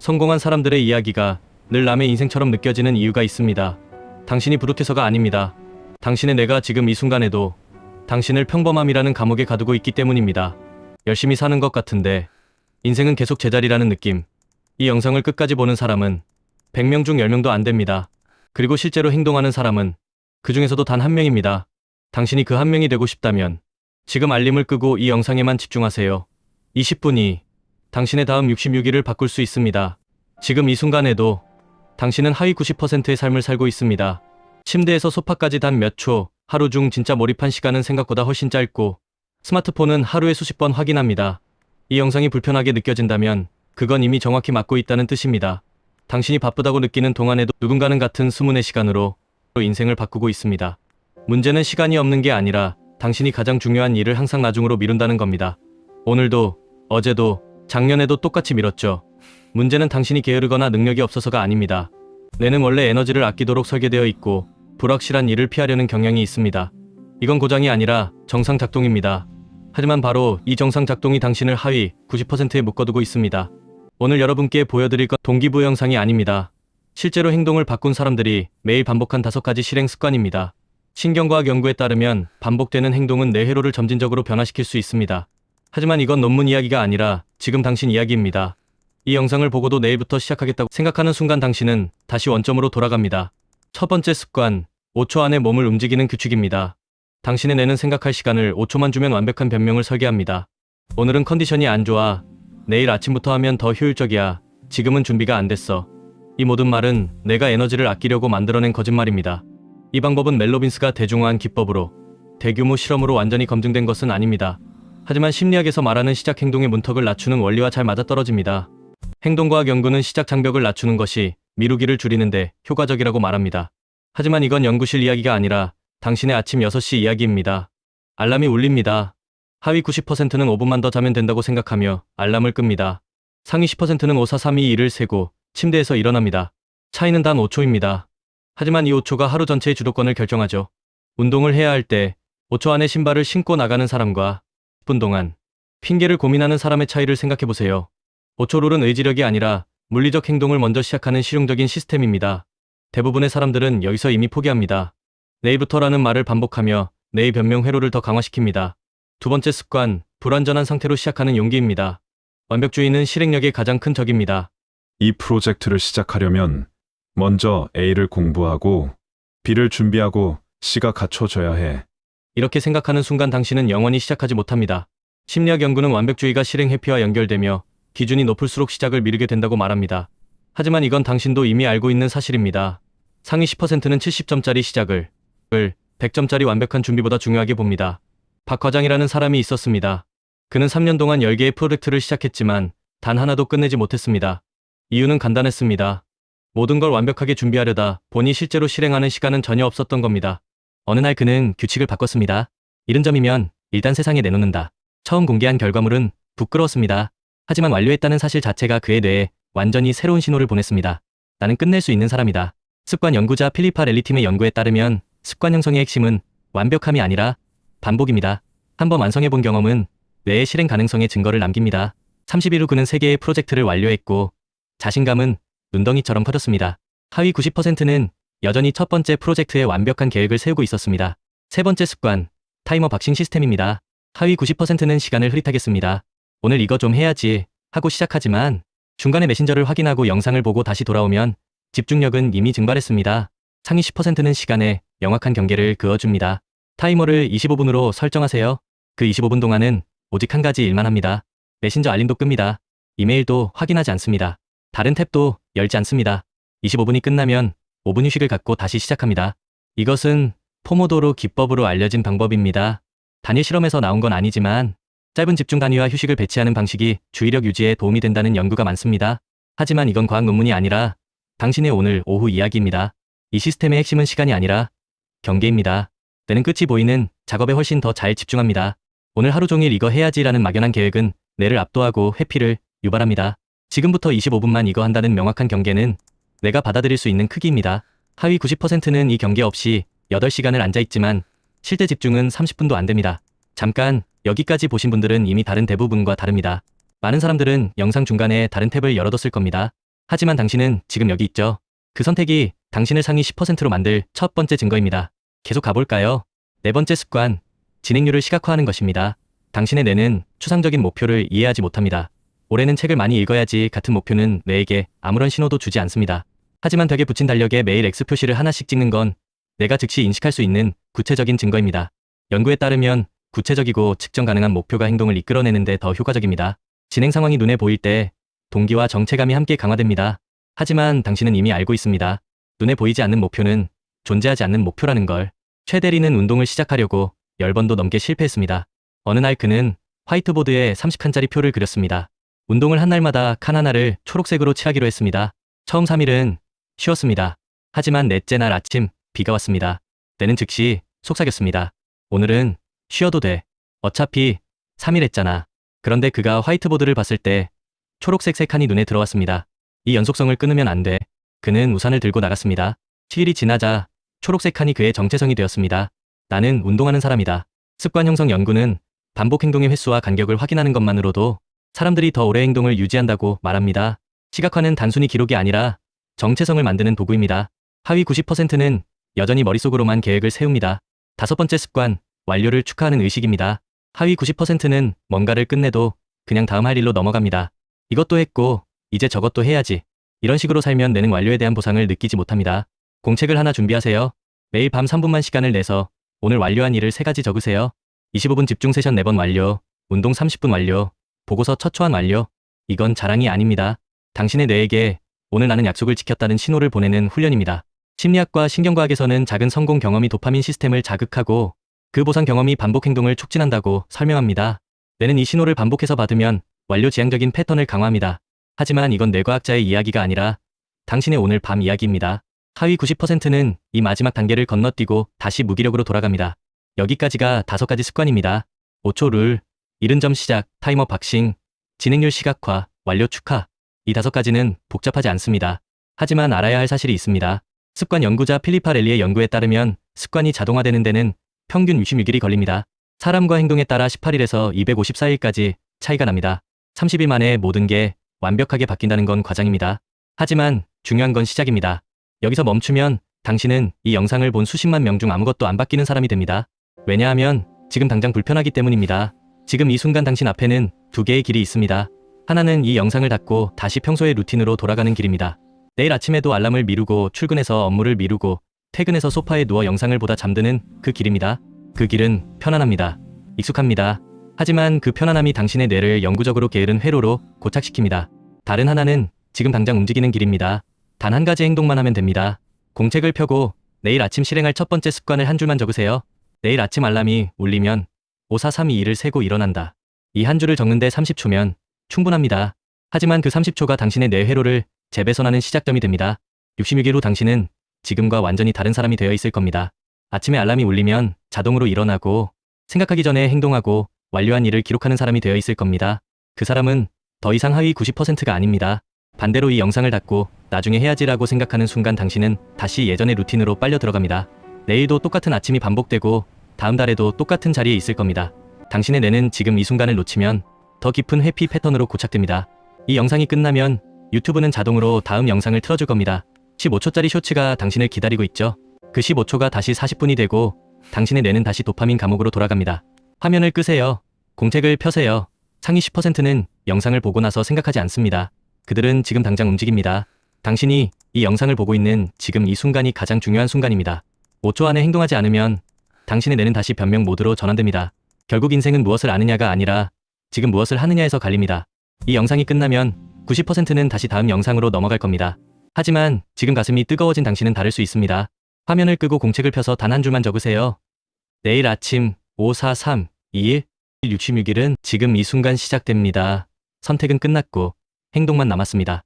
성공한 사람들의 이야기가 늘 남의 인생처럼 느껴지는 이유가 있습니다. 당신이 부족해서가 아닙니다. 당신의 내가 지금 이 순간에도 당신을 평범함이라는 감옥에 가두고 있기 때문입니다. 열심히 사는 것 같은데 인생은 계속 제자리라는 느낌. 이 영상을 끝까지 보는 사람은 100명 중 10명도 안 됩니다. 그리고 실제로 행동하는 사람은 그 중에서도 단 한 명입니다. 당신이 그 한 명이 되고 싶다면 지금 알림을 끄고 이 영상에만 집중하세요. 20분이 당신의 다음 66일을 바꿀 수 있습니다. 지금 이 순간에도 당신은 하위 90%의 삶을 살고 있습니다. 침대에서 소파까지 단 몇 초, 하루 중 진짜 몰입한 시간은 생각보다 훨씬 짧고 스마트폰은 하루에 수십 번 확인합니다. 이 영상이 불편하게 느껴진다면 그건 이미 정확히 맞고 있다는 뜻입니다. 당신이 바쁘다고 느끼는 동안에도 누군가는 같은 수문의 시간으로 인생을 바꾸고 있습니다. 문제는 시간이 없는 게 아니라 당신이 가장 중요한 일을 항상 나중으로 미룬다는 겁니다. 오늘도, 어제도, 작년에도 똑같이 미뤘죠. 문제는 당신이 게으르거나 능력이 없어서가 아닙니다. 뇌는 원래 에너지를 아끼도록 설계되어 있고 불확실한 일을 피하려는 경향이 있습니다. 이건 고장이 아니라 정상 작동입니다. 하지만 바로 이 정상 작동이 당신을 하위 90%에 묶어두고 있습니다. 오늘 여러분께 보여드릴 건 동기부여 영상이 아닙니다. 실제로 행동을 바꾼 사람들이 매일 반복한 5가지 실행 습관입니다. 신경과학 연구에 따르면 반복되는 행동은 뇌 회로를 점진적으로 변화시킬 수 있습니다. 하지만 이건 논문 이야기가 아니라 지금 당신 이야기입니다. 이 영상을 보고도 내일부터 시작하겠다고 생각하는 순간 당신은 다시 원점으로 돌아갑니다. 첫 번째 습관, 5초 안에 몸을 움직이는 규칙입니다. 당신의 뇌는 생각할 시간을 5초만 주면 완벽한 변명을 설계합니다. 오늘은 컨디션이 안 좋아. 내일 아침부터 하면 더 효율적이야. 지금은 준비가 안 됐어. 이 모든 말은 내가 에너지를 아끼려고 만들어낸 거짓말입니다. 이 방법은 멜 로빈스가 대중화한 기법으로 대규모 실험으로 완전히 검증된 것은 아닙니다. 하지만 심리학에서 말하는 시작 행동의 문턱을 낮추는 원리와 잘 맞아떨어집니다. 행동과학 연구는 시작 장벽을 낮추는 것이 미루기를 줄이는데 효과적이라고 말합니다. 하지만 이건 연구실 이야기가 아니라 당신의 아침 6시 이야기입니다. 알람이 울립니다. 하위 90%는 5분만 더 자면 된다고 생각하며 알람을 끕니다. 상위 10%는 5, 4, 3, 2, 1을 세고 침대에서 일어납니다. 차이는 단 5초입니다. 하지만 이 5초가 하루 전체의 주도권을 결정하죠. 운동을 해야 할 때 5초 안에 신발을 신고 나가는 사람과 10분 동안 핑계를 고민하는 사람의 차이를 생각해보세요. 5초 룰은 의지력이 아니라 물리적 행동을 먼저 시작하는 실용적인 시스템입니다. 대부분의 사람들은 여기서 이미 포기합니다. 내일부터라는 말을 반복하며 내일 변명 회로를 더 강화시킵니다. 두 번째 습관, 불완전한 상태로 시작하는 용기입니다. 완벽주의는 실행력의 가장 큰 적입니다. 이 프로젝트를 시작하려면 먼저 A를 공부하고 B를 준비하고 C가 갖춰져야 해. 이렇게 생각하는 순간 당신은 영원히 시작하지 못합니다. 심리학 연구는 완벽주의가 실행 회피와 연결되며 기준이 높을수록 시작을 미루게 된다고 말합니다. 하지만 이건 당신도 이미 알고 있는 사실입니다. 상위 10%는 70점짜리 시작을 100점짜리 완벽한 준비보다 중요하게 봅니다. 박 과장이라는 사람이 있었습니다. 그는 3년 동안 10개의 프로젝트를 시작했지만 단 하나도 끝내지 못했습니다. 이유는 간단했습니다. 모든 걸 완벽하게 준비하려다 보니 실제로 실행하는 시간은 전혀 없었던 겁니다. 어느 날 그는 규칙을 바꿨습니다. 70점이면 일단 세상에 내놓는다. 처음 공개한 결과물은 부끄러웠습니다. 하지만 완료했다는 사실 자체가 그의 뇌에 완전히 새로운 신호를 보냈습니다. 나는 끝낼 수 있는 사람이다. 습관 연구자 필리파 렐리팀의 연구에 따르면 습관 형성의 핵심은 완벽함이 아니라 반복입니다. 한번 완성해본 경험은 뇌의 실행 가능성의 증거를 남깁니다. 30일 후 그는 3개의 프로젝트를 완료했고 자신감은 눈덩이처럼 커졌습니다. 하위 90%는 여전히 첫 번째 프로젝트에 완벽한 계획을 세우고 있었습니다. 세 번째 습관, 타이머 박싱 시스템입니다. 하위 90%는 시간을 흐릿하겠습니다. 오늘 이거 좀 해야지 하고 시작하지만 중간에 메신저를 확인하고 영상을 보고 다시 돌아오면 집중력은 이미 증발했습니다. 상위 10%는 시간에 명확한 경계를 그어줍니다. 타이머를 25분으로 설정하세요. 그 25분 동안은 오직 한 가지 일만 합니다. 메신저 알림도 끕니다. 이메일도 확인하지 않습니다. 다른 탭도 열지 않습니다. 25분이 끝나면 5분 휴식을 갖고 다시 시작합니다. 이것은 포모도로 기법으로 알려진 방법입니다. 단일 실험에서 나온 건 아니지만 짧은 집중 단위와 휴식을 배치하는 방식이 주의력 유지에 도움이 된다는 연구가 많습니다. 하지만 이건 과학 논문이 아니라 당신의 오늘 오후 이야기입니다. 이 시스템의 핵심은 시간이 아니라 경계입니다. 뇌는 끝이 보이는 작업에 훨씬 더 잘 집중합니다. 오늘 하루 종일 이거 해야지라는 막연한 계획은 뇌를 압도하고 회피를 유발합니다. 지금부터 25분만 이거 한다는 명확한 경계는 내가 받아들일 수 있는 크기입니다. 하위 90%는 이 경계 없이 8시간을 앉아있지만 실제 집중은 30분도 안 됩니다. 잠깐 여기까지 보신 분들은 이미 다른 대부분과 다릅니다. 많은 사람들은 영상 중간에 다른 탭을 열어뒀을 겁니다. 하지만 당신은 지금 여기 있죠. 그 선택이 당신을 상위 10%로 만들 첫 번째 증거입니다. 계속 가볼까요? 네 번째 습관, 진행률을 시각화하는 것입니다. 당신의 뇌는 추상적인 목표를 이해하지 못합니다. 올해는 책을 많이 읽어야지 같은 목표는 뇌에게 아무런 신호도 주지 않습니다. 하지만 벽에 붙인 달력에 매일 X 표시를 하나씩 찍는 건 내가 즉시 인식할 수 있는 구체적인 증거입니다. 연구에 따르면 구체적이고 측정 가능한 목표가 행동을 이끌어내는 데 더 효과적입니다. 진행 상황이 눈에 보일 때 동기와 정체감이 함께 강화됩니다. 하지만 당신은 이미 알고 있습니다. 눈에 보이지 않는 목표는 존재하지 않는 목표라는 걸. 최 대리는 운동을 시작하려고 10번도 넘게 실패했습니다. 어느 날 그는 화이트보드에 30칸짜리 표를 그렸습니다. 운동을 한 날마다 칸 하나를 초록색으로 칠하기로 했습니다. 처음 3일은 쉬웠습니다. 하지만 넷째 날 아침 비가 왔습니다. 때는 즉시 속삭였습니다. 오늘은 쉬어도 돼. 어차피 3일 했잖아. 그런데 그가 화이트보드를 봤을 때 초록색 3칸이 눈에 들어왔습니다. 이 연속성을 끊으면 안 돼. 그는 우산을 들고 나갔습니다. 7일이 지나자 초록색 칸이 그의 정체성이 되었습니다. 나는 운동하는 사람이다. 습관 형성 연구는 반복 행동의 횟수와 간격을 확인하는 것만으로도 사람들이 더 오래 행동을 유지한다고 말합니다. 시각화는 단순히 기록이 아니라 정체성을 만드는 도구입니다. 하위 90%는 여전히 머릿속으로만 계획을 세웁니다. 다섯 번째 습관, 완료를 축하하는 의식입니다. 하위 90%는 뭔가를 끝내도 그냥 다음 할 일로 넘어갑니다. 이것도 했고 이제 저것도 해야지. 이런 식으로 살면 뇌는 완료에 대한 보상을 느끼지 못합니다. 공책을 하나 준비하세요. 매일 밤 3분만 시간을 내서 오늘 완료한 일을 3가지 적으세요. 25분 집중 세션 4번 완료, 운동 30분 완료, 보고서 첫 초안 완료. 이건 자랑이 아닙니다. 당신의 뇌에게 오늘 나는 약속을 지켰다는 신호를 보내는 훈련입니다. 심리학과 신경과학에서는 작은 성공 경험이 도파민 시스템을 자극하고 그 보상 경험이 반복 행동을 촉진한다고 설명합니다. 뇌는 이 신호를 반복해서 받으면 완료 지향적인 패턴을 강화합니다. 하지만 이건 뇌과학자의 이야기가 아니라 당신의 오늘 밤 이야기입니다. 하위 90%는 이 마지막 단계를 건너뛰고 다시 무기력으로 돌아갑니다. 여기까지가 5가지 습관입니다. 5초 룰, 이른 점 시작, 타이머 박싱, 진행률 시각화, 완료 축하. 이 5가지는 복잡하지 않습니다. 하지만 알아야 할 사실이 있습니다. 습관 연구자 필리파 렐리의 연구에 따르면 습관이 자동화되는 데는 평균 66일이 걸립니다. 사람과 행동에 따라 18일에서 254일까지 차이가 납니다. 30일 만에 모든 게 완벽하게 바뀐다는 건 과장입니다. 하지만 중요한 건 시작입니다. 여기서 멈추면 당신은 이 영상을 본 수십만 명 중 아무것도 안 바뀌는 사람이 됩니다. 왜냐하면 지금 당장 불편하기 때문입니다. 지금 이 순간 당신 앞에는 2개의 길이 있습니다. 하나는 이 영상을 닫고 다시 평소의 루틴으로 돌아가는 길입니다. 내일 아침에도 알람을 미루고 출근해서 업무를 미루고 퇴근해서 소파에 누워 영상을 보다 잠드는 그 길입니다. 그 길은 편안합니다. 익숙합니다. 하지만 그 편안함이 당신의 뇌를 영구적으로 게으른 회로로 고착시킵니다. 다른 하나는 지금 당장 움직이는 길입니다. 단 한 가지 행동만 하면 됩니다. 공책을 펴고 내일 아침 실행할 첫 번째 습관을 한 줄만 적으세요. 내일 아침 알람이 울리면 5, 4, 3, 2, 1을 세고 일어난다. 이 한 줄을 적는데 30초면 충분합니다. 하지만 그 30초가 당신의 뇌 회로를 재배선하는 시작점이 됩니다. 66일 후 당신은 지금과 완전히 다른 사람이 되어 있을 겁니다. 아침에 알람이 울리면 자동으로 일어나고 생각하기 전에 행동하고 완료한 일을 기록하는 사람이 되어 있을 겁니다. 그 사람은 더 이상 하위 90%가 아닙니다. 반대로 이 영상을 닫고 나중에 해야지라고 생각하는 순간 당신은 다시 예전의 루틴으로 빨려 들어갑니다. 내일도 똑같은 아침이 반복되고 다음 달에도 똑같은 자리에 있을 겁니다. 당신의 뇌는 지금 이 순간을 놓치면 더 깊은 회피 패턴으로 고착됩니다. 이 영상이 끝나면 유튜브는 자동으로 다음 영상을 틀어줄 겁니다. 15초짜리 쇼츠가 당신을 기다리고 있죠. 그 15초가 다시 40분이 되고 당신의 뇌는 다시 도파민 감옥으로 돌아갑니다. 화면을 끄세요. 공책을 펴세요. 상위 10%는 영상을 보고 나서 생각하지 않습니다. 그들은 지금 당장 움직입니다. 당신이 이 영상을 보고 있는 지금 이 순간이 가장 중요한 순간입니다. 5초 안에 행동하지 않으면 당신의 뇌는 다시 변명 모드로 전환됩니다. 결국 인생은 무엇을 아느냐가 아니라 지금 무엇을 하느냐에서 갈립니다. 이 영상이 끝나면 90%는 다시 다음 영상으로 넘어갈 겁니다. 하지만 지금 가슴이 뜨거워진 당신은 다를 수 있습니다. 화면을 끄고 공책을 펴서 단 한 줄만 적으세요. 내일 아침 5, 4, 3, 2, 1, 66일은 지금 이 순간 시작됩니다. 선택은 끝났고 행동만 남았습니다.